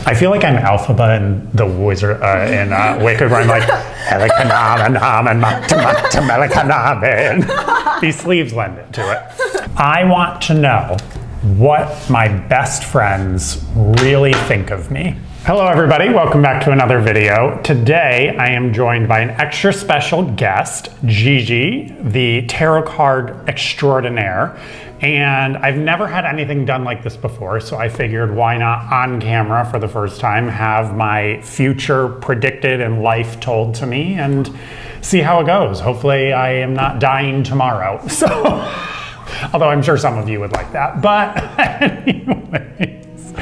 I feel like I'm Alphaba in the Wizard in Wicked, where I'm like, these sleeves lend it to it. I want to know what my best friends really think of me. Hello everybody, welcome back to another video. Today I am joined by an extra special guest, Gigi, the tarot card extraordinaire. And I've never had anything done like this before, so I figured why not on camera for the first time have my future predicted in life told to me and see how it goes. Hopefully I am not dying tomorrow. So, although I'm sure some of you would like that. But anyways,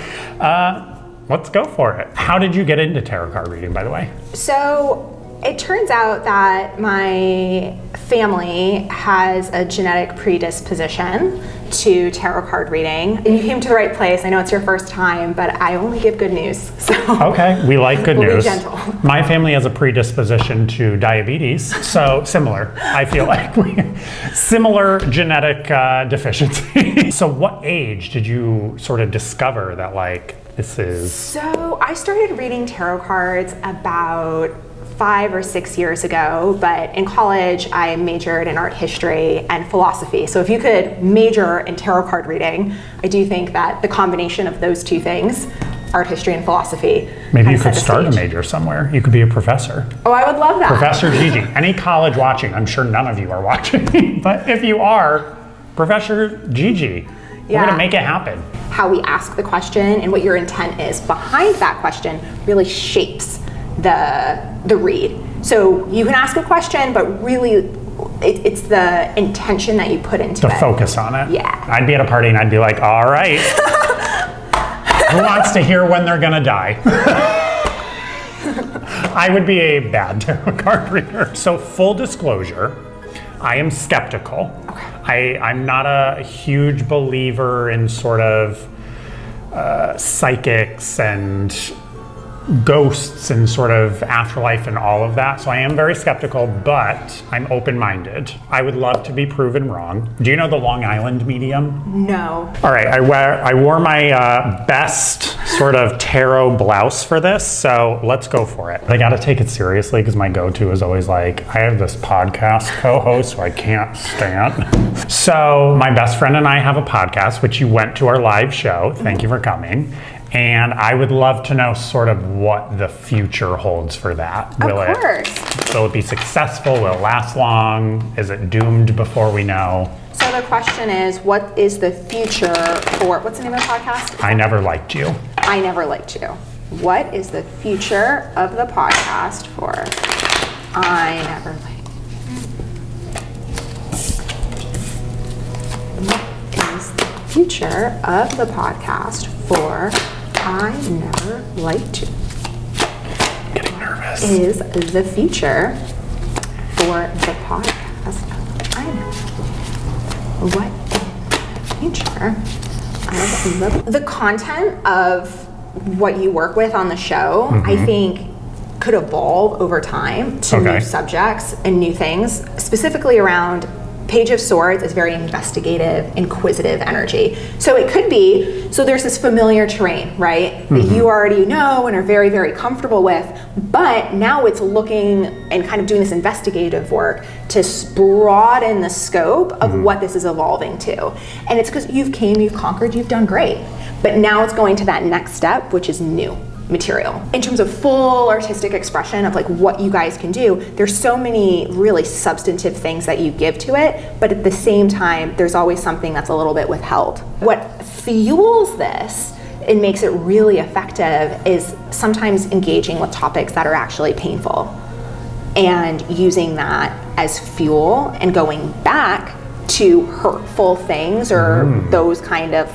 let's go for it. How did you get into tarot card reading, by the way? So it turns out that my family has a genetic predisposition to tarot card reading. And you came to the right place. I know it's your first time, but I only give good news. So okay, we like good news. Be gentle. My family has a predisposition to diabetes, so similar. I feel like similar genetic deficiency. So what age did you sort of discover that this is? So I started reading tarot cards about 5 or 6 years ago, but in college I majored in art history and philosophy. So if you could major in tarot card reading, I do think that the combination of those two things, art history and philosophy, maybe you could start a major somewhere. You could be a professor. Oh, I would love that. Professor Gigi. Any college watching, I'm sure none of you are watching, but if you are, Professor Gigi, we're gonna make it happen. How we ask the question and what your intent is behind that question really shapes the read. So you can ask a question, but really it's the intention that you put into it. The focus on it. Yeah. I'd be at a party and I'd be like, all right, who wants to hear when they're gonna die? I would be a bad tarot card reader. So full disclosure, I am skeptical. Okay. I'm not a huge believer in sort of psychics and ghosts and sort of afterlife and all of that. So I am very skeptical, but I'm open-minded. I would love to be proven wrong. Do you know the Long Island medium? No. All right, I wore my best sort of tarot blouse for this, so let's go for it. I gotta take it seriously because my go-to is always like, I have this podcast co-host who I can't stand. So my best friend and I have a podcast, which you went to our live show. Thank you for coming. And I would love to know sort of what the future holds for that. Will it be successful? Will it last long? Is it doomed before we know? So the question is, what is the future for, what's the name of the podcast? I Never Liked You. I Never Liked You. What is the future of the podcast for I Never Liked You? What is the future of the podcast for I Never Liked You? Getting nervous. Is the future for the podcast I Never. What is the future of the content of what you work with on the show? I think could evolve over time to new subjects and new things, specifically around Page of Swords is very investigative, inquisitive energy. So it could be, so there's this familiar terrain, right? That you already know and are very, very comfortable with, but now it's looking and kind of doing this investigative work to broaden the scope of what this is evolving to. And it's because you've conquered, you've done great. But now it's going to that next step, which is new material. In terms of full artistic expression of what you guys can do, there's so many really substantive things that you give to it, but at the same time, there's always something that's a little bit withheld. What fuels this and makes it really effective is sometimes engaging with topics that are actually painful and using that as fuel and going back to hurtful things or those kind of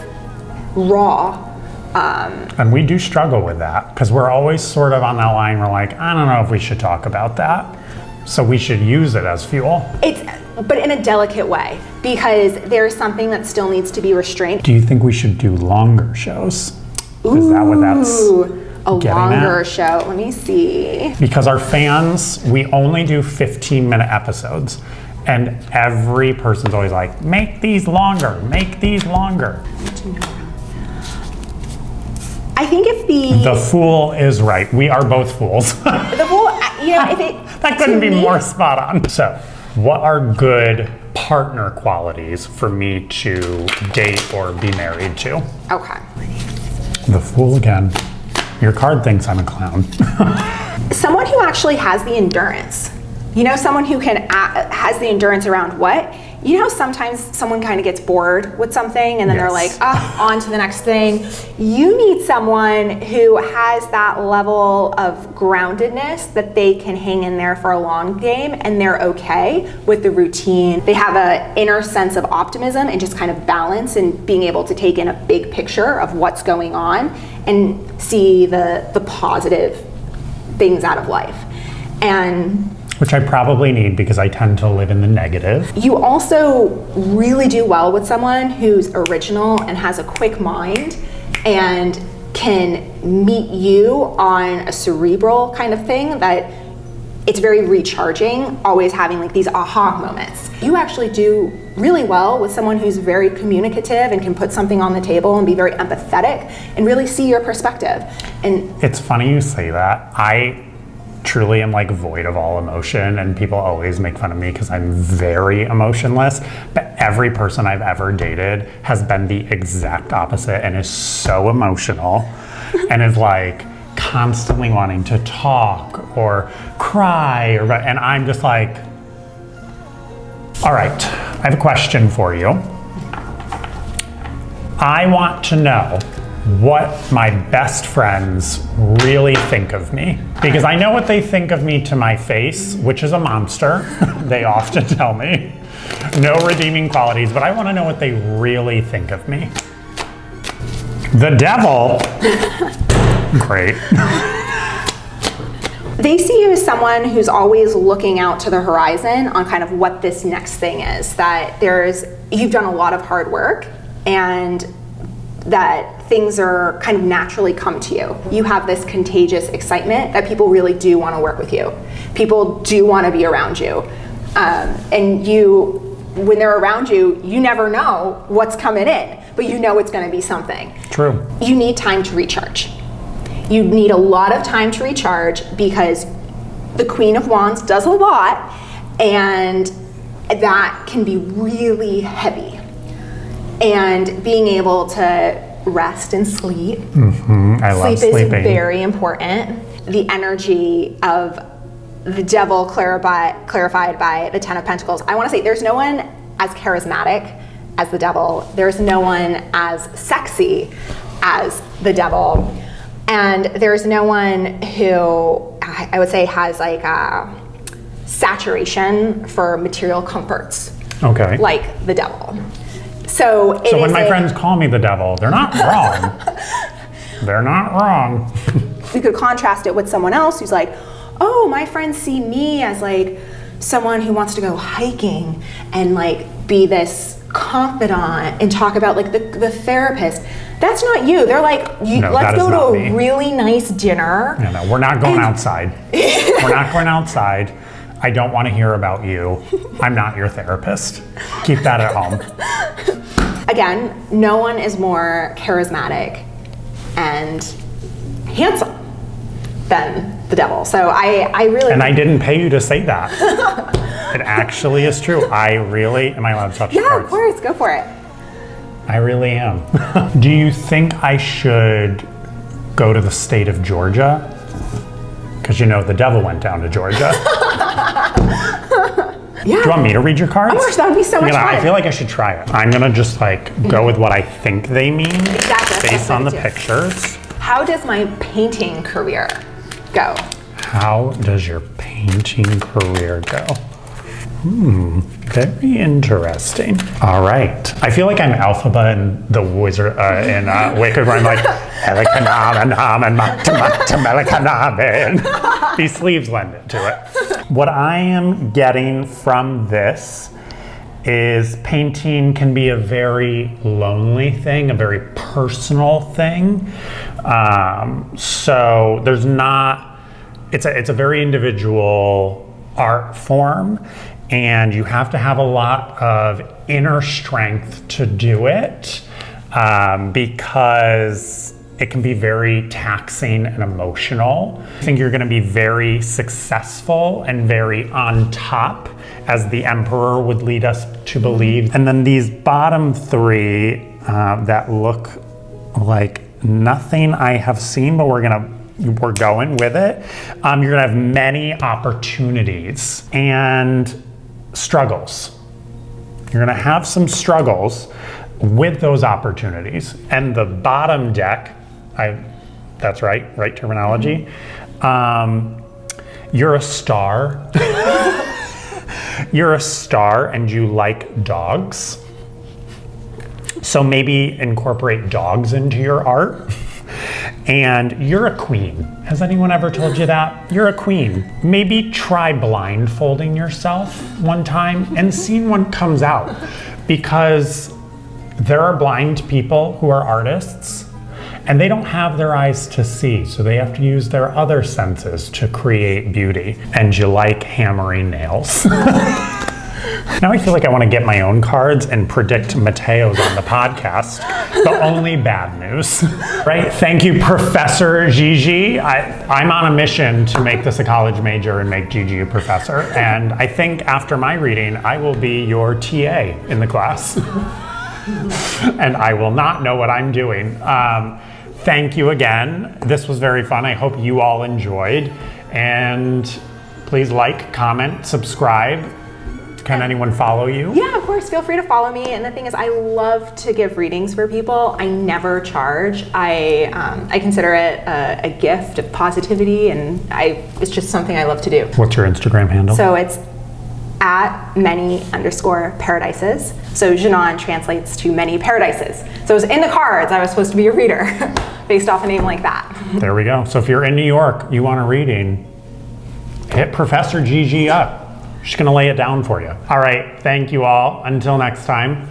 raw. And we do struggle with that because we're always sort of on that line. We're like, I don't know if we should talk about that. So we should use it as fuel. But in a delicate way, because there's something that still needs to be restrained. Do you think we should do longer shows? Is that what that's a longer show? Let me see. Because our fans, we only do 15-minute episodes. And every person's always like, make these longer, make these longer. I I think if The fool is right. We are both fools. the fool, if it That couldn't be more spot on. So, what are good partner qualities for me to date or be married to? Okay. The fool again. Your card thinks I'm a clown. Someone who actually has the endurance. Someone who has the endurance around what? How sometimes someone kind of gets bored with something and then they're like, on to the next thing. You need someone who has that level of groundedness that they can hang in there for a long game and they're okay with the routine. They have an inner sense of optimism and just kind of balance and being able to take in a big picture of what's going on and see the positive things out of life. Which I probably need because I tend to live in the negative. You also really do well with someone who's original and has a quick mind and can meet you on a cerebral kind of thing that it's very recharging, always having like these aha moments. You actually do really well with someone who's very communicative and can put something on the table and be very empathetic and really see your perspective. And it's funny you say that. I truly am like void of all emotion, and people always make fun of me because I'm very emotionless, but every person I've ever dated has been the exact opposite and is so emotional and is like constantly wanting to talk or cry and I'm just like, all right, I have a question for you. I want to know what my best friends really think of me. Because I know what they think of me to my face, which is a monster. They often tell me. No redeeming qualities, but I want to know what they really think of me. The devil. Great. They see you as someone who's always looking out to the horizon on kind of what this next thing is. That you've done a lot of hard work and that things are kind of naturally come to you. You have this contagious excitement that people really do want to work with you. People do want to be around you. And when they're around you, you never know what's coming in, but you know it's going to be something. True. You need time to recharge. You need a lot of time to recharge because the Queen of Wands does a lot, and that can be really heavy. And being able to rest and sleep. I love sleeping. Sleep is very important. The energy of the devil clarified by the Ten of Pentacles. I want to say there's no one as charismatic as the devil. There's no one as sexy as the devil. And there's no one who I would say has like a saturation for material comforts. Okay. Like the devil. So when my friends call me the devil, they're not wrong. They're not wrong. You could contrast it with someone else who's like, oh, my friends see me as like someone who wants to go hiking and like be this confidant and talk about like the therapist. That's not you. They're like, let's go to a really nice dinner. No, we're not going outside. We're not going outside. I don't want to hear about you. I'm not your therapist. Keep that at home. Again, no one is more charismatic and handsome than the devil. So I really... And I didn't pay you to say that. It actually is true. Am I allowed to touch the cards? Yeah, of course, go for it. I really am. Do you think I should go to the state of Georgia? Because the devil went down to Georgia. Yeah. Do you want me to read your cards? Of course, that would be so much fun. I feel like I should try it. I'm gonna just go with what I think they mean. Exactly. Based on the pictures. How does my painting career go? How does your painting career go? Very interesting. All right. I feel like I'm Elphaba in the Wizard in Wicked, where I'm like, these sleeves lend it to it. What I am getting from this is painting can be a very lonely thing, a very personal thing. So there's not, it's a very individual art form, and you have to have a lot of inner strength to do it, because it can be very taxing and emotional. I think you're going to be very successful and very on top, as the emperor would lead us to believe. And then these bottom three that look like nothing I have seen, but we're going with it. You're gonna have many opportunities and struggles. You're gonna have some struggles with those opportunities. And the bottom deck, that's right terminology. You're a star. You're a star and you like dogs. So maybe incorporate dogs into your art. And you're a queen. Has anyone ever told you that? You're a queen. Maybe try blindfolding yourself one time and seeing what comes out. Because there are blind people who are artists and they don't have their eyes to see, so they have to use their other senses to create beauty. And you like hammering nails. Now I feel like I want to get my own cards and predict Mateo's on the podcast, but only bad news, right? Thank you, Professor Gigi. I'm on a mission to make this a college major and make Gigi a professor. And I think after my reading, I will be your TA in the class. And I will not know what I'm doing. Thank you again. This was very fun. I hope you all enjoyed. And please like, comment, subscribe. Can anyone follow you? Yeah, of course. Feel free to follow me. And the thing is, I love to give readings for people. I never charge. I consider it a gift of positivity, and it's just something I love to do. What's your Instagram handle? So it's at many_paradises. So Janan translates to many paradises. So it was in the cards. I was supposed to be a reader based off a name like that. There we go. So if you're in New York, you want a reading, hit Professor Gigi up. She's gonna lay it down for you. All right, thank you all. Until next time.